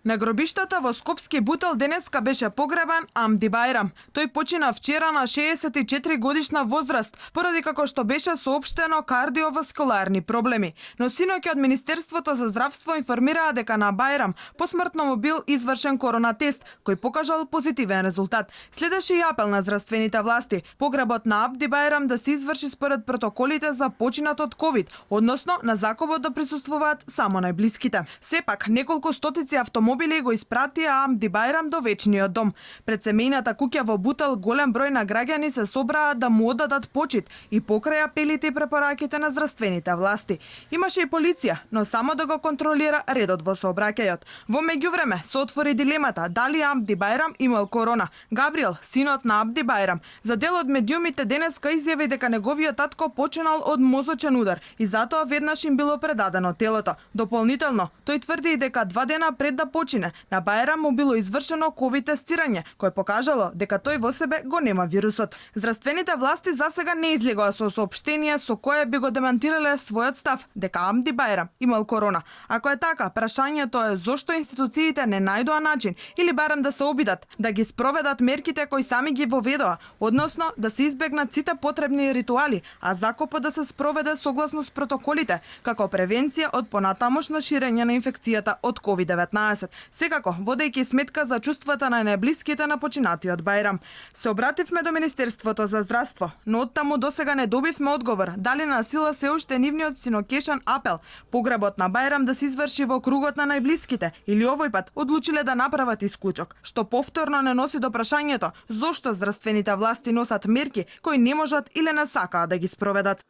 На гробиштата во Скопски Бутел денеска беше погребан Амди Бајрам. Тој почина вчера на 64 годишна возраст, поради како што беше соопштено кардиоваскуларни проблеми. Но синоќ од Министерството за здравство информираа дека на Бајрам посмртно му бил извршен коронатест, кој покажал позитивен резултат. Следеше и апел на здравствените власти погребот на Амди Бајрам да се изврши според протоколите за починат од ковид, односно на закопот да присуствуваат само најблиските. Сепак, неколку стотици автомобили го испратија Амди Бајрам до вечниот дом. Пред семејната куќа во Бутел голем број на граѓани се собраа да му оддадат почит и покрај апелите и препораките на здравствените власти. Имаше и полиција, но само да го контролира редот во сообраќајот. Во меѓувреме се отвори дилемата дали Амди Бајрам имал корона. Габриел, синот на Амди Бајрам, за дел од медиумите денеска изјави дека неговиот татко починал од мозочен удар и затоа веднаш им било предадено телото. Дополнително, тој тврди и дека 2 дена пред да почине, на Бајрам му било извршено ковид тестирање, кој покажало дека тој во себе го нема вирусот. Здравствените власти засега не излегоа со соопштение со кое би го демантирале својот став дека Амди Бајрам имал корона. Ако е така, прашањето е зошто институциите не најдоа начин или барем да се обидат да ги спроведат мерките кои сами ги воведоа, односно да се избегнат сите потребни ритуали, а закопот да се спроведе согласно с протоколите како превенција од понатамошно ширење на инфекцијата од COVID-19. Секако, водејќи сметка за чувствата на најблиските на починатиот Бајрам. Се обративме до Министерството за здравство, но оттаму досега не добивме одговор дали на сила се уште нивниот синокешен апел погребот на Бајрам да се изврши во кругот на најблиските или овој пат одлучиле да направат исклучок, што повторно не носи до прашањето зошто здравствените власти носат мерки кои не можат или не сакаат да ги спроведат.